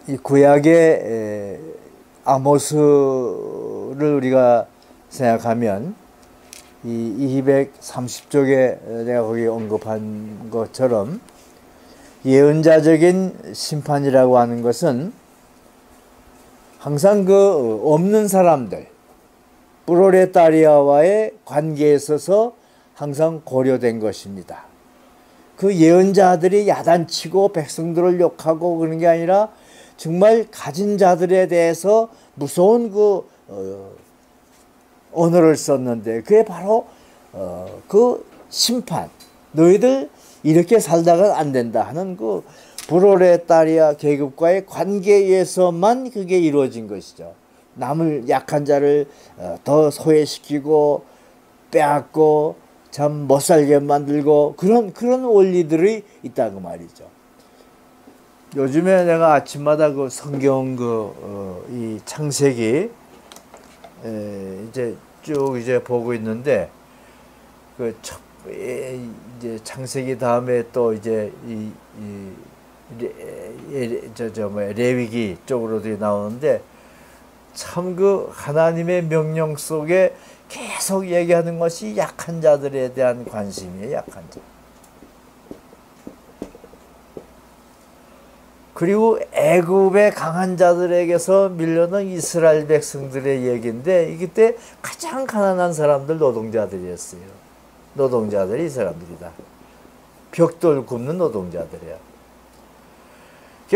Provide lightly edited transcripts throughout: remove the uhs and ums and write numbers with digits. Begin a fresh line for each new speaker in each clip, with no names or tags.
이 구약의 아모스를 우리가 생각하면 이 230쪽에 내가 거기 언급한 것처럼 예언자적인 심판이라고 하는 것은 항상 그 없는 사람들, 프롤레타리아와의 관계에 있어서 항상 고려된 것입니다. 그 예언자들이 야단치고 백성들을 욕하고 그런 게 아니라 정말 가진 자들에 대해서 무서운 그 언어를 썼는데 그게 바로 그 심판, 너희들 이렇게 살다가 안 된다 하는 그 프롤레타리아 계급과의 관계에서만 그게 이루어진 것이죠. 남을 약한 자를 더 소외시키고 빼앗고 참 못살게 만들고 그런 원리들이 있다고 말이죠. 요즘에 내가 아침마다 그 성경 이 창세기 이제 쭉 이제 보고 있는데 그 이제 창세기 다음에 또 이제 레위기 쪽으로도 나오는데 참 그 하나님의 명령 속에 계속 얘기하는 것이 약한 자들에 대한 관심이에요. 약한 자. 그리고 애굽의 강한 자들에게서 밀려난 이스라엘 백성들의 얘기인데 이때 가장 가난한 사람들 노동자들이었어요. 노동자들이 이 사람들이다. 벽돌 굽는 노동자들이야.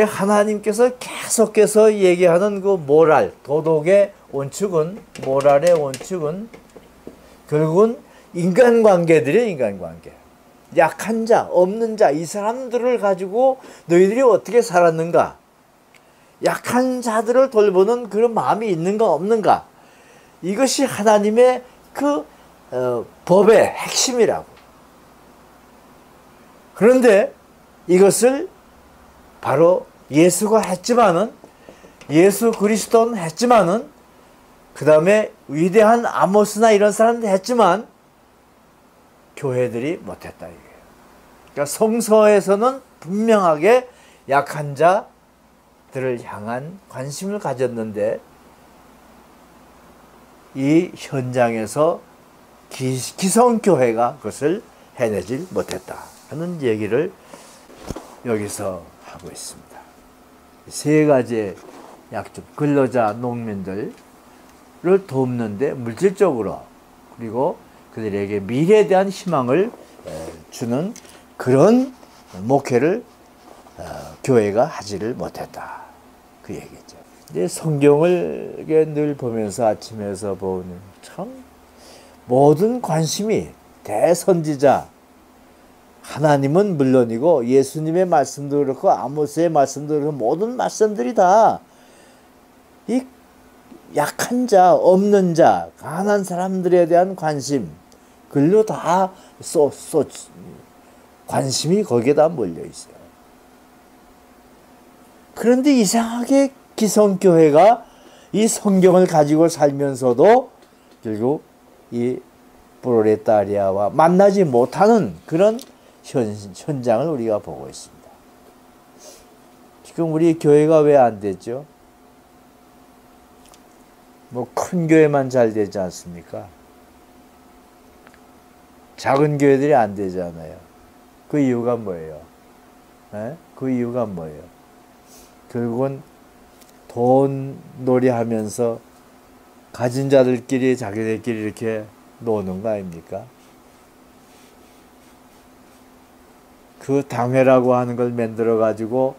하나님께서 계속해서 얘기하는 그 모랄, 도덕의 원칙은, 모랄의 원칙은 결국은 인간관계들이에요. 인간관계. 약한 자, 없는 자, 이 사람들을 가지고 너희들이 어떻게 살았는가? 약한 자들을 돌보는 그런 마음이 있는가 없는가? 이것이 하나님의 그 법의 핵심이라고. 그런데 이것을 바로 예수가 했지만은, 예수 그리스도는 했지만은, 그 다음에 위대한 아모스나 이런 사람들 했지만 교회들이 못했다 이거예요. 그러니까 성서에서는 분명하게 약한 자들을 향한 관심을 가졌는데 이 현장에서 기성교회가 그것을 해내질 못했다 하는 얘기를 여기서 하고 있습니다. 세 가지의 약점, 근로자, 농민들을 돕는데 물질적으로 그리고 그들에게 미래에 대한 희망을 주는 그런 목회를 교회가 하지를 못했다. 그 얘기죠. 이제 성경을 늘 보면서 아침에서 보는 참 모든 관심이 대선지자 하나님은 물론이고 예수님의 말씀도 그렇고 아모스의 말씀도 그렇고 모든 말씀들이 다 이 약한 자, 없는 자, 가난한 사람들에 대한 관심, 글로 다 관심이 거기에다 몰려 있어요. 그런데 이상하게 기성교회가 이 성경을 가지고 살면서도 결국 이 프롤레타리아와 만나지 못하는 그런 현장을 우리가 보고 있습니다. 지금 우리 교회가 왜 안 되죠? 뭐 큰 교회만 잘 되지 않습니까? 작은 교회들이 안 되잖아요. 그 이유가 뭐예요? 그 이유가 뭐예요? 결국은 돈 놀이하면서 가진 자들끼리 자기들끼리 이렇게 노는 거 아닙니까? 그 당회라고 하는 걸 만들어 가지고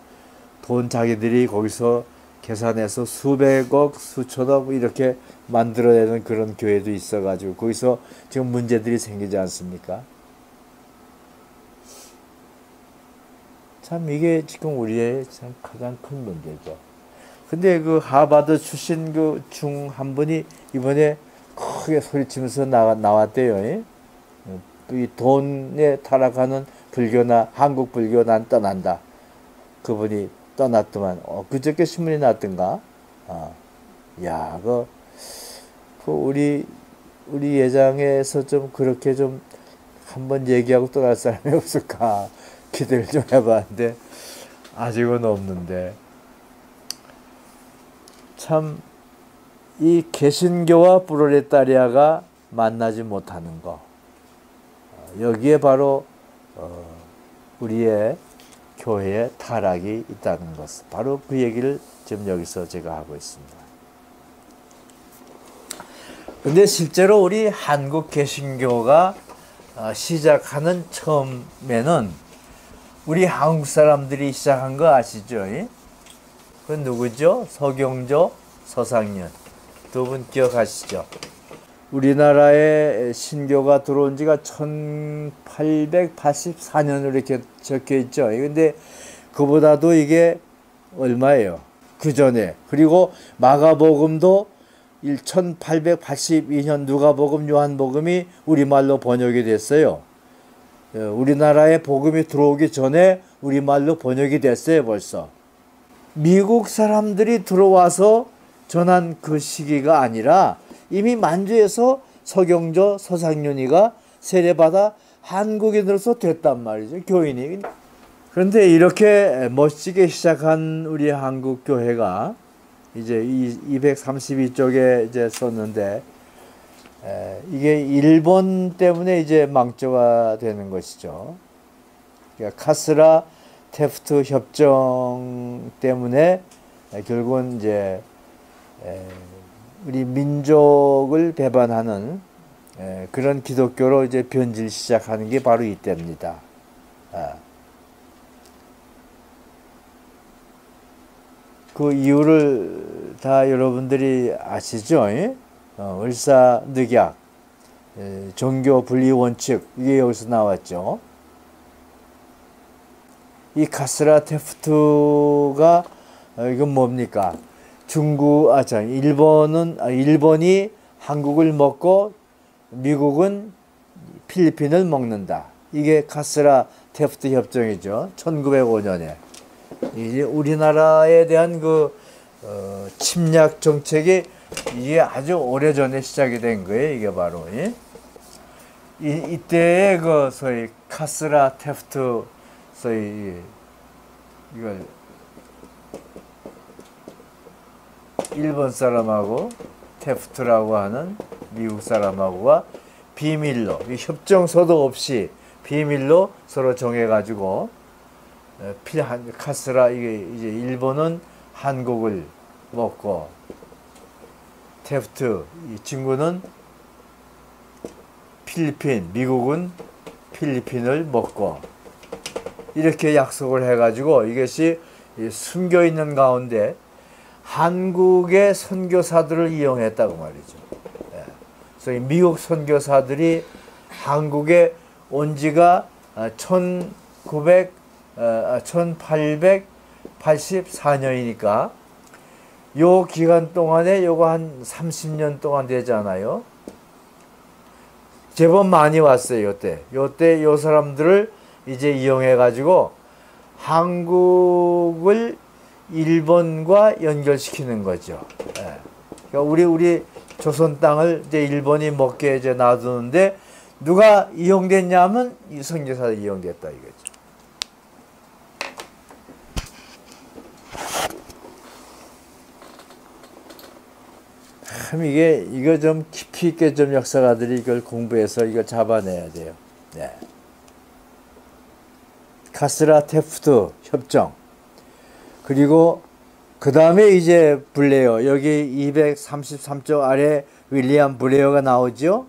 돈 자기들이 거기서 계산해서 수백억, 수천억 이렇게 만들어내는 그런 교회도 있어가지고 거기서 지금 문제들이 생기지 않습니까? 참 이게 지금 우리의 참 가장 큰 문제죠. 근데 그 하버드 출신 그 중 한 분이 이번에 크게 소리치면서 나왔대요. 이 돈에 타락하는 불교나 한국 불교 난 떠난다. 그분이 떠났더만 그저께 신문이 났던가. 야, 그 우리 우리 예장에서 좀 그렇게 좀 한번 얘기하고 또 갈 사람이 없을까 기대를 좀 해봤는데 아직은 없는데, 참 이 개신교와 프롤레타리아가 만나지 못하는 거, 여기에 바로 우리의 교회의 타락이 있다는 것, 바로 그 얘기를 지금 여기서 제가 하고 있습니다. 근데 실제로 우리 한국 개신교가 시작하는 처음에는 우리 한국 사람들이 시작한 거 아시죠? 그 누구죠? 서경조, 서상년 두 분 기억하시죠? 우리나라에 신교가 들어온 지가 1884년으로 이렇게 적혀 있죠. 근데 그보다도 이게 얼마예요? 그 전에. 그리고 마가복음도 1882년 누가복음, 요한복음이 우리말로 번역이 됐어요. 우리나라에 복음이 들어오기 전에 우리말로 번역이 됐어요, 벌써. 미국 사람들이 들어와서 전한 그 시기가 아니라 이미 만주에서 서경조, 서상윤이가 세례받아 한국인으로서 됐단 말이죠, 교인이. 그런데 이렇게 멋지게 시작한 우리 한국 교회가 이제 232쪽에 이제 썼는데, 이게 일본 때문에 이제 망조가 되는 것이죠. 그러니까 카스라 테프트 협정 때문에 결국은 이제 우리 민족을 배반하는 그런 기독교로 이제 변질 시작하는 게 바로 이때입니다. 그 이유를 다 여러분들이 아시죠? 을사늑약, 종교 분리 원칙, 이게 여기서 나왔죠. 이 카스라 테프트가 이건 뭡니까? 일본이 한국을 먹고 미국은 필리핀을 먹는다. 이게 카스라 테프트 협정이죠. 1905년에. 이제 우리나라에 대한 그 침략 정책이 이게 아주 오래전에 시작이 된 거예요. 이게 바로 이때의 그 소위 카스라 테프트, 소위 이걸 일본 사람하고 테프트라고 하는 미국 사람하고가 비밀로, 협정서도 없이 비밀로 서로 정해가지고 카스라, 이게 이제 일본은 한국을 먹고 테프트 이 친구는 필리핀, 미국은 필리핀을 먹고, 이렇게 약속을 해가지고 이것이 숨겨 있는 가운데 한국의 선교사들을 이용했다고 말이죠. 그래서 미국 선교사들이 한국에 온 지가 1884년이니까 요 기간 동안에 요거 한 30년 동안 되잖아요. 제법 많이 왔어요. 요때 요 사람들을 이제 이용해 가지고 한국을 일본과 연결시키는 거죠. 그러니까 우리 조선 땅을 이제 일본이 먹게 이제 놔두는데 누가 이용됐냐면 이 선교사들이 이용됐다 이거죠. 참 이거 좀 깊이 있게 좀 역사가들이 이걸 공부해서 이걸 잡아내야 돼요. 네. 카스라 테프트 협정. 그리고 그 다음에 이제 블레어, 여기 233쪽 아래 윌리엄 블레어가 나오죠.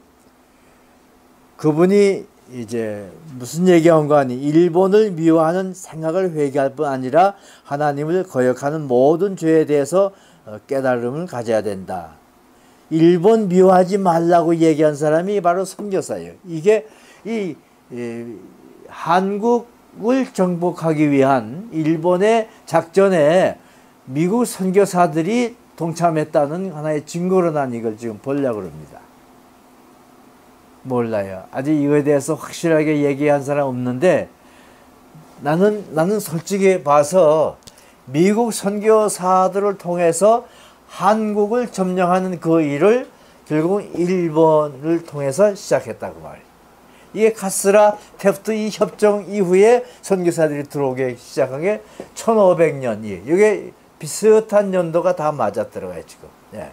그분이 이제 무슨 얘기한 거 아니? 일본을 미워하는 생각을 회개할 뿐 아니라 하나님을 거역하는 모든 죄에 대해서 깨달음을 가져야 된다. 일본 미워하지 말라고 얘기한 사람이 바로 선교사예요. 이게 이 한국을 정복하기 위한 일본의 작전에 미국 선교사들이 동참했다는 하나의 증거로 난 이걸 지금 보려고 합니다. 몰라요. 아직 이거에 대해서 확실하게 얘기한 사람 없는데 나는 솔직히 봐서 미국 선교사들을 통해서 한국을 점령하는 그 일을 결국은 일본을 통해서 시작했다고 말이에요. 이게 카스라 테프트 이 협정 이후에 선교사들이 들어오기 시작한 게 1500년. 이게 비슷한 연도가 다 맞아 들어가요, 지금. 예.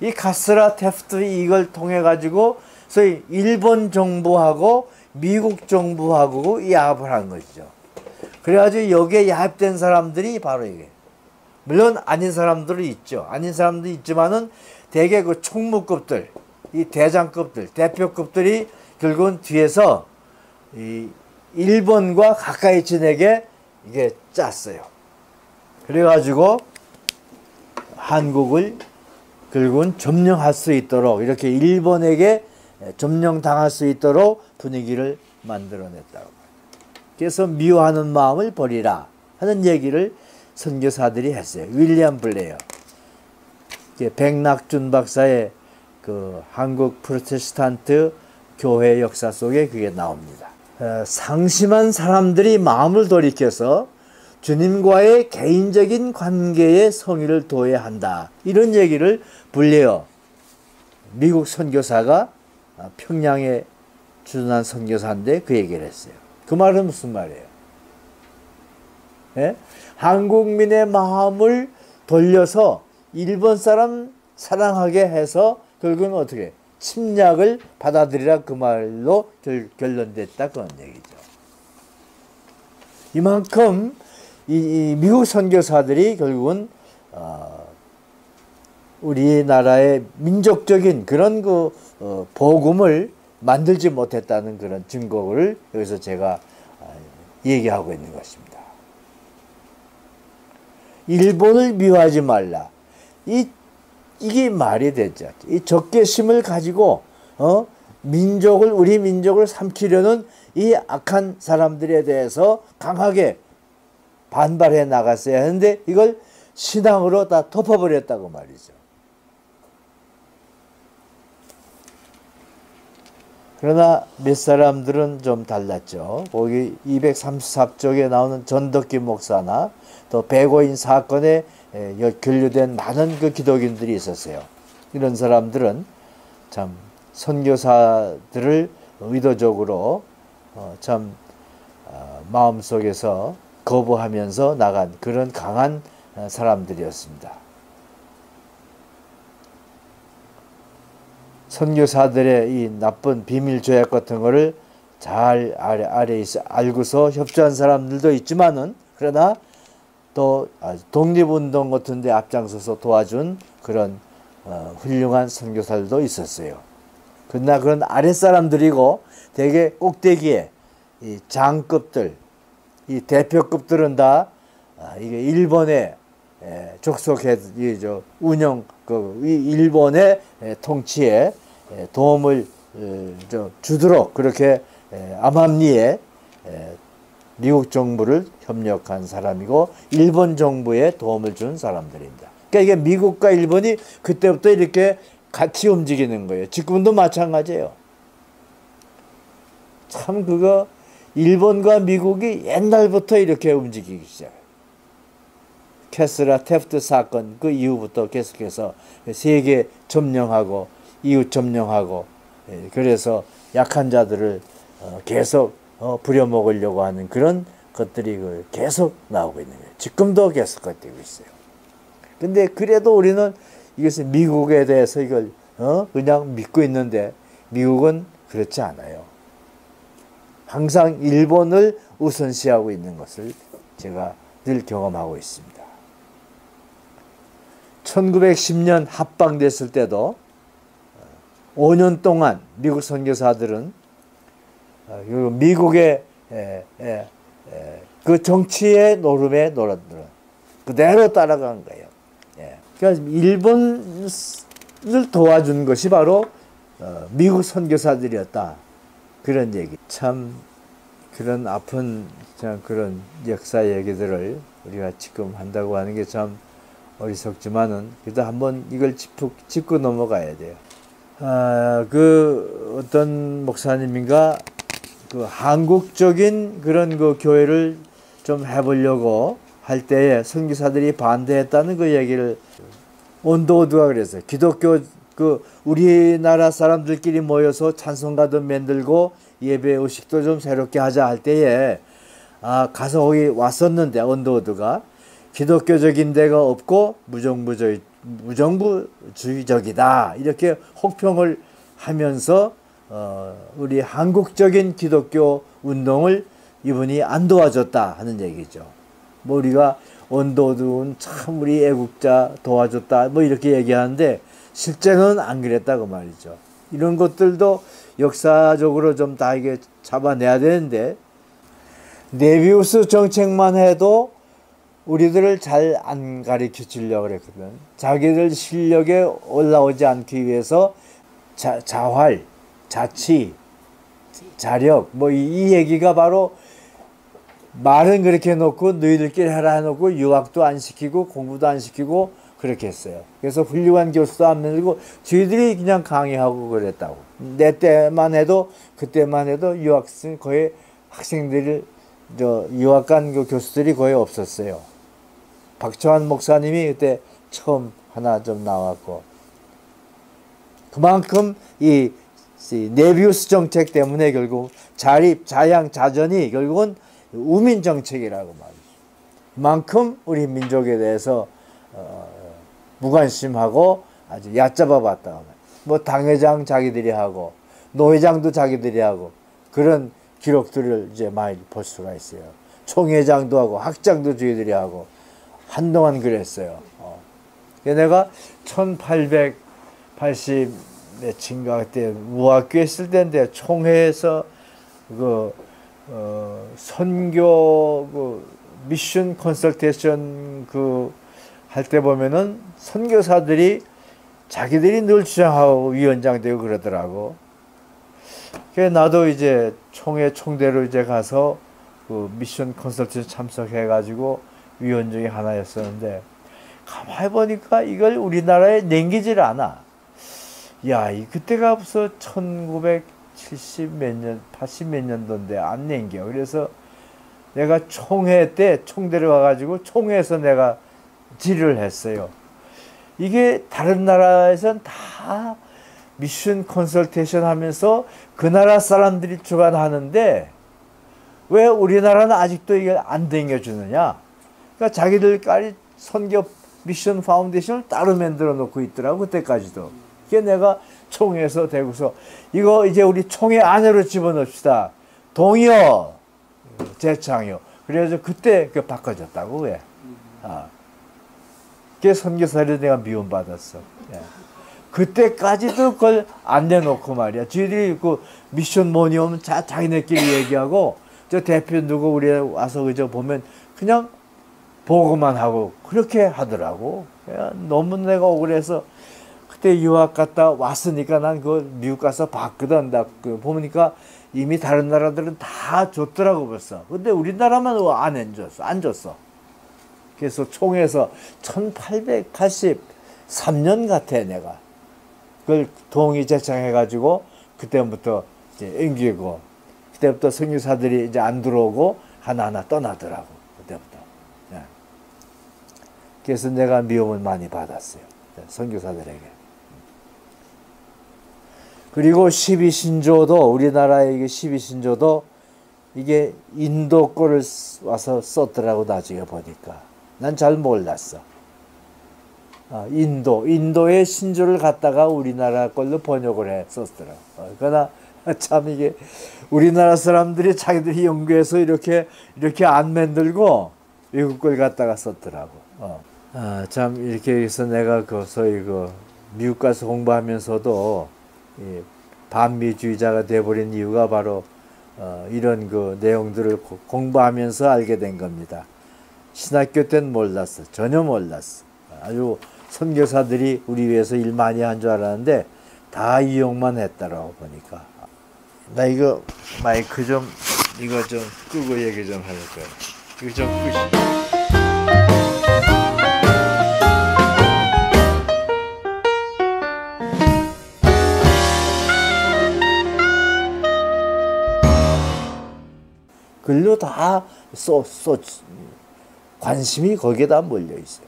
이 카스라 테프트 이걸 통해 가지고 소위 일본 정부하고 미국 정부하고 야합을 한 것이죠. 그래가지고 여기에 야합된 사람들이 바로 이게. 물론 아닌 사람들이 있죠. 아닌 사람도 있지만은 대개 그 총무급들, 이 대장급들, 대표급들이 결국은 뒤에서 이 일본과 가까이 지내게 이게 짰어요. 그래가지고 한국을 결국은 점령할 수 있도록 이렇게 일본에게 점령당할 수 있도록 분위기를 만들어냈다고. 그래서 미워하는 마음을 버리라 하는 얘기를 선교사들이 했어요. 윌리엄 블레어. 백낙준 박사의 그 한국 프로테스탄트 교회 역사 속에 그게 나옵니다. 상심한 사람들이 마음을 돌이켜서 주님과의 개인적인 관계에 성의를 둬야 한다. 이런 얘기를 블레어 미국 선교사가 평양에 주둔한 선교사인데 그 얘기를 했어요. 그 말은 무슨 말이에요? 예? 한국민의 마음을 돌려서 일본 사람 사랑하게 해서 결국은 어떻게 침략을 받아들이라 그 말로 결론됐다 그런 얘기죠. 이만큼 이 미국 선교사들이 결국은 우리나라의 민족적인 그런 그 복음을 만들지 못했다는 그런 증거를 여기서 제가 얘기하고 있는 것입니다. 일본을 미워하지 말라. 이게 말이 되죠. 이 적개심을 가지고 우리 민족을 삼키려는 이 악한 사람들에 대해서 강하게 반발해 나갔어야 하는데 이걸 신앙으로 다 덮어버렸다고 말이죠. 그러나 몇 사람들은 좀 달랐죠. 거기 234쪽에 나오는 전덕기 목사나 또 백오인 사건에 결류된 많은 그 기독인들이 있었어요. 이런 사람들은 참 선교사들을 의도적으로 마음속에서 거부하면서 나간 그런 강한 사람들이었습니다. 선교사들의 이 나쁜 비밀 조약 같은 거를 잘 알고서 협조한 사람들도 있지만은 그러나 또 독립운동 같은 데 앞장서서 도와준 그런 훌륭한 선교사들도 있었어요. 그러나 그런 아랫사람들이고 대개 꼭대기에 이 장급들, 이 대표급들은 다 이게 일본에 족속해 운영 일본의 통치에 도움을 주도록 그렇게 암암리에 미국 정부를 협력한 사람이고 일본 정부에 도움을 준 사람들입니다. 그러니까 이게 미국과 일본이 그때부터 이렇게 같이 움직이는 거예요. 지금도 마찬가지예요. 참 그거 일본과 미국이 옛날부터 이렇게 움직이기 시작해요. 캐스라 테프트 사건 그 이후부터 계속해서 세계 점령하고 이웃 점령하고 그래서 약한 자들을 계속 부려먹으려고 하는 그런 것들이 계속 나오고 있는 거예요. 지금도 계속 되고 있어요. 근데 그래도 우리는 이것을 미국에 대해서 이걸 그냥 믿고 있는데 미국은 그렇지 않아요. 항상 일본을 우선시하고 있는 것을 제가 늘 경험하고 있습니다. 1910년 합방됐을 때도 5년 동안 미국 선교사들은 미국의 그 정치의 노름에 그대로 따라간 거예요. 그러니까 일본을 도와준 것이 바로 미국 선교사들이었다. 그런 얘기. 참 그런 아픈 그런 역사 얘기들을 우리가 지금 한다고 하는 게 참 어리석지만은 그래도 한번 이걸 짚고 넘어가야 돼요. 그 어떤 목사님인가 그 한국적인 그런 그 교회를 좀 해보려고 할 때에 선교사들이 반대했다는 그 얘기를 온도우드가 그랬어요. 기독교 우리나라 사람들끼리 모여서 찬송가도 만들고 예배 의식도 좀 새롭게 하자 할 때에 가서 거기 왔었는데 온도우드가 기독교적인 데가 없고 무정부주의적이다 이렇게 혹평을 하면서 우리 한국적인 기독교 운동을 이분이 안 도와줬다 하는 얘기죠. 뭐 우리가 온도우드는 참 우리 애국자 도와줬다 뭐 이렇게 얘기하는데 실제는 안 그랬다고 말이죠. 이런 것들도 역사적으로 좀 다 이게 잡아내야 되는데 네비우스 정책만 해도 우리들을 잘 안 가르쳐 주려고 그랬거든. 자기들 실력에 올라오지 않기 위해서 자활, 자치, 자력 뭐 이 얘기가 바로 말은 그렇게 해놓고 너희들끼리 하라 해놓고 유학도 안 시키고 공부도 안 시키고 그렇게 했어요. 그래서 훌륭한 교수도 안 만들고 저희들이 그냥 강의하고 그랬다고. 내 때만 해도 그때만 해도 유학생 거의 학생들이 유학 간 교수들이 거의 없었어요. 박철환 목사님이 그때 처음 하나 좀 나왔고 그만큼 이 네비우스 정책 때문에 결국 자양자전이 결국은 우민 정책이라고 말이죠. 그만큼 우리 민족에 대해서 무관심하고 아주 얕잡아 봤다. 뭐 당회장 자기들이 하고 노회장도 자기들이 하고 그런 기록들을 이제 많이 볼 수가 있어요. 총회장도 하고 학장도 저희들이 하고 한동안 그랬어요. 내가 1880 몇인가 그때 무학교에 있을 때인데 총회에서 선교 미션 컨설테이션 할 때 보면은 선교사들이 자기들이 늘 주장하고 위원장 되고 그러더라고. 그래서 나도 이제 총대로 이제 가서 미션 컨설테이션 참석해 가지고 위원 중에 하나였었는데 가만히 보니까 이걸 우리나라에 남기질 않아. 야, 그때가 벌써 1970 몇 년, 80 몇 년도인데 안 남겨. 그래서 내가 총회 때 총대로 와가지고 총회에서 내가 질의를 했어요. 이게 다른 나라에선 다 미션 컨설테이션 하면서 그 나라 사람들이 주관하는데 왜 우리나라는 아직도 이게 안 당겨주느냐. 그러니까 자기들끼리 선교 미션 파운데이션을 따로 만들어 놓고 있더라고 그때까지도. 그게 내가 총회에서 대고서 이거 이제 우리 총회 안으로 집어넣읍시다. 동의어 재창이요. 그래서 그때 바꿔줬다고 왜? 그게 선교사를 내가 미움받았어. 예. 그때까지도 그걸 안 내놓고 말이야. 저희들이 미션 뭐니 오면 자기네끼리 얘기하고 저 대표 누구 우리 와서 그저 보면 그냥 보고만 하고 그렇게 하더라고. 너무 내가 억울해서 그때 유학 갔다 왔으니까 난 미국 가서 봤거든. 나 보니까 이미 다른 나라들은 다 줬더라고 벌써. 근데 우리나라만 안 줬어. 그래서 총회에서 1883년 같아 내가. 그걸 동의 제청해가지고 그때부터 이제 옮기고 그때부터 선교사들이 이제 안 들어오고 하나하나 떠나더라고 그때부터. 네. 그래서 내가 미움을 많이 받았어요 선교사들에게. 그리고 12신조도 우리나라의 12신조도 이게 인도 거를 와서 썼더라고 나중에 보니까. 난 잘 몰랐어. 인도의 신조를 갖다가 우리나라 걸로 번역을 해 썼더라고. 그러나 참 이게 우리나라 사람들이 자기들이 연구해서 이렇게 안 만들고 외국 걸 갖다가 썼더라고. 참 이렇게 해서 내가 소위 미국 가서 공부하면서도 반미주의자가 돼버린 이유가 바로 이런 내용들을 공부하면서 알게 된 겁니다. 신학교 때는 몰랐어. 전혀 몰랐어. 아주 선교사들이 우리 위해서 일 많이 한 줄 알았는데 다 이용만 했다라고 보니까. 나 이거 마이크 좀 이거 좀 끄고 얘기 좀 할 거야. 이거 좀 끄시. 글로 다 관심이 거기에다 몰려 있어요.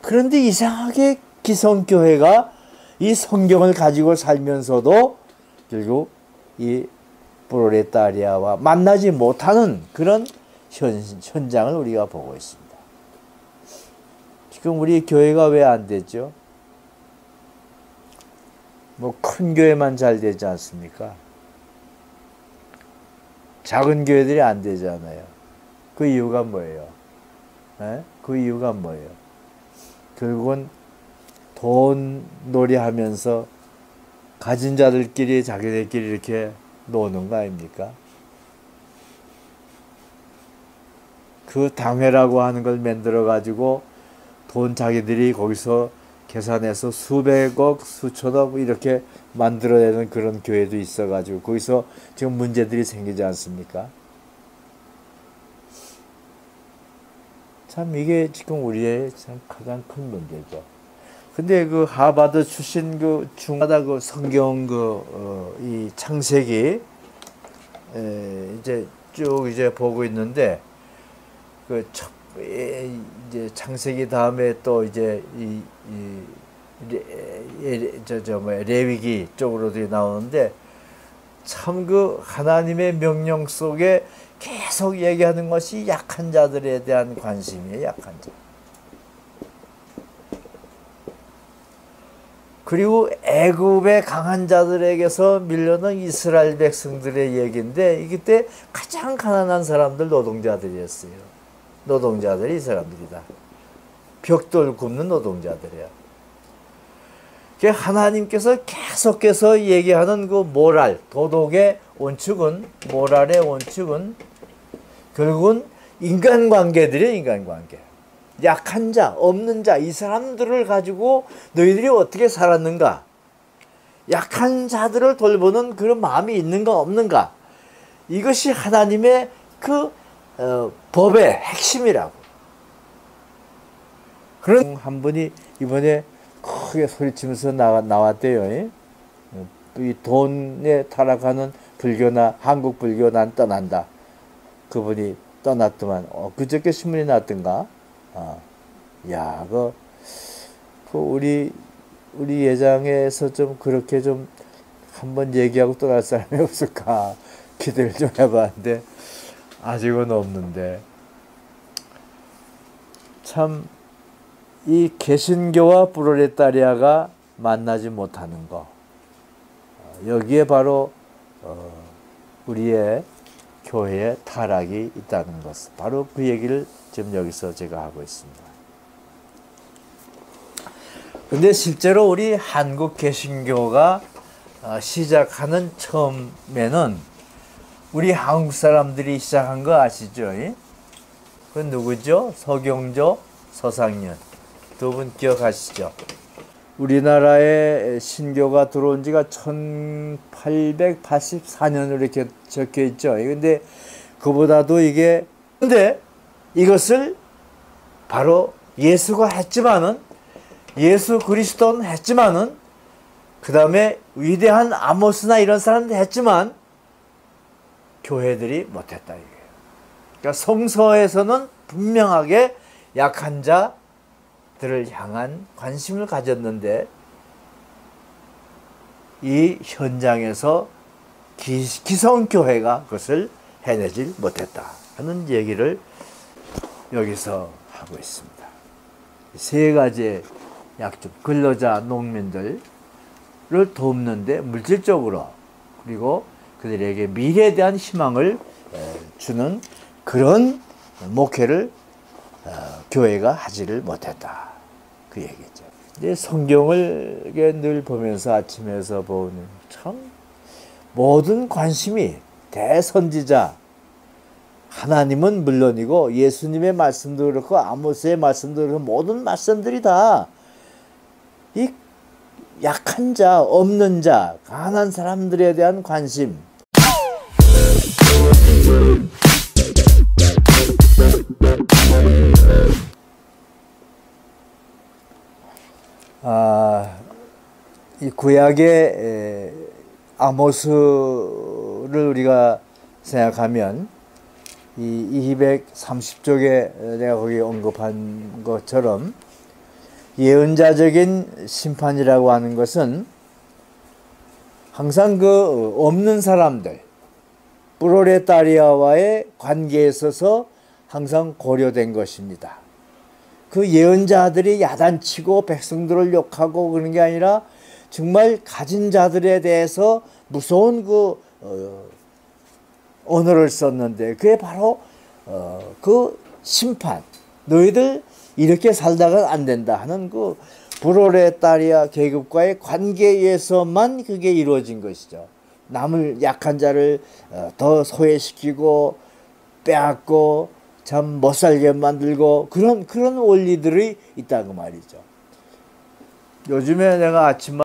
그런데 이상하게 기성교회가 이 성경을 가지고 살면서도 결국 이 프롤레타리아와 만나지 못하는 그런 현장을 우리가 보고 있습니다. 지금 우리 교회가 왜 안 되죠? 뭐 큰 교회만 잘 되지 않습니까? 작은 교회들이 안 되잖아요. 그 이유가 뭐예요? 그 이유가 뭐예요? 결국은 돈 놀이하면서 가진 자들끼리 자기들끼리 이렇게 노는 거 아닙니까? 그 당회라고 하는 걸 만들어 가지고 돈 자기들이 거기서 계산해서 수백억, 수천억 이렇게 만들어내는 그런 교회도 있어가지고 거기서 지금 문제들이 생기지 않습니까? 참 이게 지금 우리의 참 가장 큰 문제죠. 근데 그 하버드 출신 그 중하다 그 성경 이 창세기 이제 쭉 이제 보고 있는데 그 이제 창세기 다음에 또 이제 레위기 쪽으로도 나오는데 참 그 하나님의 명령 속에 계속 얘기하는 것이 약한 자들에 대한 관심이에요. 약한 자. 그리고 애굽의 강한 자들에게서 밀려난 이스라엘 백성들의 얘기인데 이때 가장 가난한 사람들 노동자들이었어요. 노동자들이 이 사람들이다. 벽돌 굽는 노동자들이야. 하나님께서 계속해서 얘기하는 그 모랄, 도덕의 원칙은, 모랄의 원칙은 결국은 인간관계들이에요. 인간관계. 약한 자, 없는 자, 이 사람들을 가지고 너희들이 어떻게 살았는가? 약한 자들을 돌보는 그런 마음이 있는가 없는가? 이것이 하나님의 그 법의 핵심이라고. 그런 한 분이 이번에 크게 소리치면서 나왔대요. 이 돈에 타락하는 불교나 한국 불교 난 떠난다. 그분이 떠났더만 그저께 신문이 났던가. 야, 그 우리 예장에서 좀 그렇게 좀 한번 얘기하고 떠날 사람이 없을까 기대를 좀 해봤는데 아직은 없는데 참 이 개신교와 프롤레타리아가 만나지 못하는 거 여기에 바로 우리의 교회의 타락이 있다는 것 바로 그 얘기를 지금 여기서 제가 하고 있습니다. 근데 실제로 우리 한국 개신교가 시작하는 처음에는 우리 한국 사람들이 시작한 거 아시죠? 그 누구죠? 서경조, 서상년 두 분 기억하시죠? 우리나라에 신교가 들어온 지가 1884년으로 이렇게 적혀 있죠. 근데 그보다도 근데 이것을 바로 예수가 했지만은 예수 그리스도는 했지만은 그 다음에 위대한 아모스나 이런 사람들 했지만 교회들이 못했다 이거예요. 그러니까 성서에서는 분명하게 약한 자들을 향한 관심을 가졌는데 이 현장에서 기성교회가 그것을 해내질 못했다 하는 얘기를 여기서 하고 있습니다. 세 가지의 약점, 근로자, 농민들을 돕는데 물질적으로 그리고 그들에게 미래에 대한 희망을 주는 그런 목회를 교회가 하지를 못했다. 그 얘기죠. 이제 성경을 늘 보면서 아침에서 보는 참 모든 관심이 대선지자 하나님은 물론이고 예수님의 말씀도 그렇고 아모스의 말씀도 그렇고 모든 말씀들이 다 이 약한 자, 없는 자, 가난한 사람들에 대한 관심. 이 구약의 아모스를 우리가 생각하면 이 230쪽에 내가 거기 언급한 것처럼 예언자적인 심판이라고 하는 것은 항상 그 없는 사람들, 프로레타리아와의 관계에 있어서 항상 고려된 것입니다. 그 예언자들이 야단치고 백성들을 욕하고 그런 게 아니라 정말 가진 자들에 대해서 무서운 그 언어를 썼는데 그게 바로 그 심판, 너희들 이렇게 살다가 안 된다 하는 그 프로레타리아 계급과의 관계에서만 그게 이루어진 것이죠. 남을 약한 자를 더 소외시키고 빼앗고 참 못살게 만들고 그런 원리들이 있다고 말이죠. 요즘에 내가 아침마다